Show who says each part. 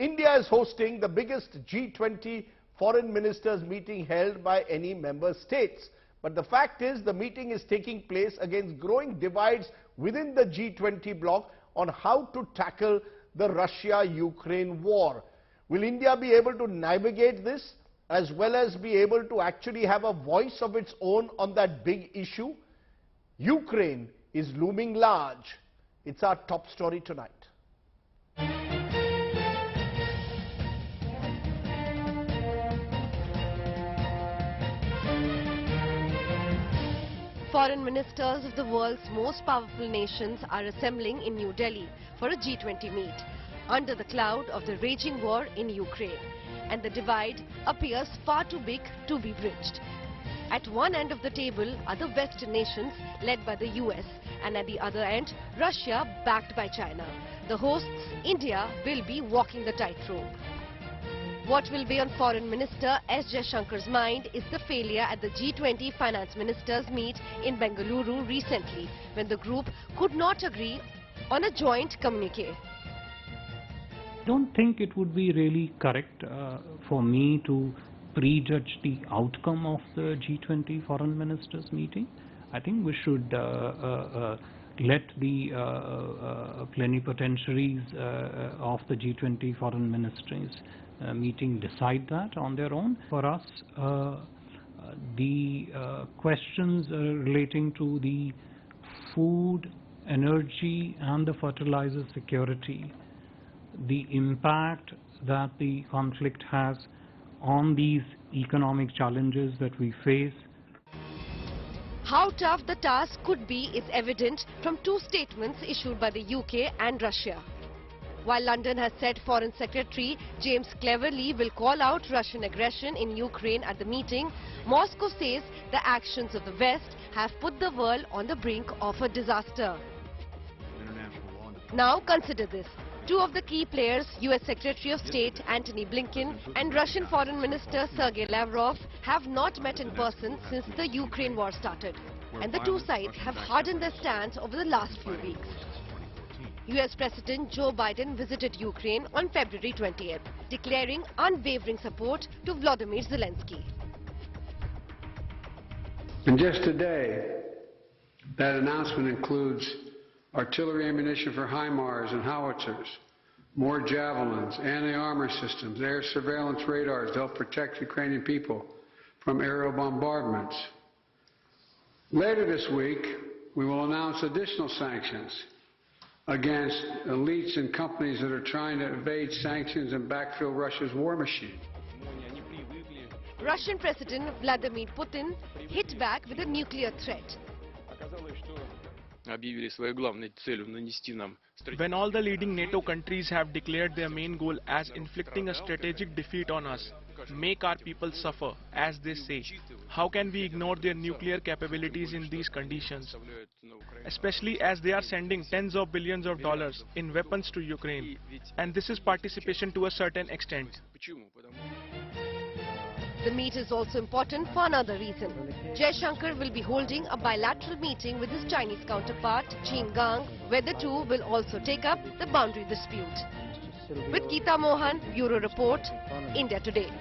Speaker 1: India is hosting the biggest G20 foreign ministers meeting held by any member states. But the fact is the meeting is taking place against growing divides within the G20 bloc on how to tackle the Russia-Ukraine war. Will India be able to navigate this as well as be able to actually have a voice of its own on that big issue? Ukraine is looming large. It's our top story tonight.
Speaker 2: Foreign ministers of the world's most powerful nations are assembling in New Delhi for a G20 meet under the cloud of the raging war in Ukraine. And the divide appears far too big to be bridged. At one end of the table are the Western nations led by the US, and at the other end, Russia backed by China. The hosts, India, will be walking the tightrope. What will be on Foreign Minister S. Jaishankar's mind is the failure at the G20 finance ministers meet in Bengaluru recently, when the group could not agree on a joint communique.
Speaker 3: I don't think it would be really correct for me to prejudge the outcome of the G20 foreign ministers meeting. I think we should let the plenipotentiaries of the G20 foreign ministers meeting decide that on their own. For us, the questions relating to the food, energy and the fertilizer security, the impact that the conflict has on these economic challenges that we face.
Speaker 2: How tough the task could be is evident from two statements issued by the UK and Russia. While London has said Foreign Secretary James Cleverly will call out Russian aggression in Ukraine at the meeting, Moscow says the actions of the West have put the world on the brink of a disaster. Now consider this. Two of the key players, US Secretary of State Antony Blinken and Russian Foreign Minister Sergey Lavrov, have not met in person since the Ukraine war started. And the two sides have hardened their stance over the last few weeks. US President Joe Biden visited Ukraine on February 20th, declaring unwavering support to Volodymyr Zelensky.
Speaker 4: And just today, that announcement includes artillery ammunition for HIMARS and howitzers, more javelins, anti-armor systems, air surveillance radars to help protect Ukrainian people from aerial bombardments. Later this week, we will announce additional sanctions against elites and companies that are trying to evade sanctions and backfill Russia's war machine.
Speaker 2: Russian President Vladimir Putin hit back with a nuclear threat.
Speaker 5: When all the leading NATO countries have declared their main goal as inflicting a strategic defeat on us, make our people suffer, as they say, how can we ignore their nuclear capabilities in these conditions? Especially as they are sending tens of billions of dollars in weapons to Ukraine. And this is participation to a certain extent.
Speaker 2: The meet is also important for another reason. Jaishankar will be holding a bilateral meeting with his Chinese counterpart, Qin Gang, where the two will also take up the boundary dispute. With Geeta Mohan, Bureau Report, India Today.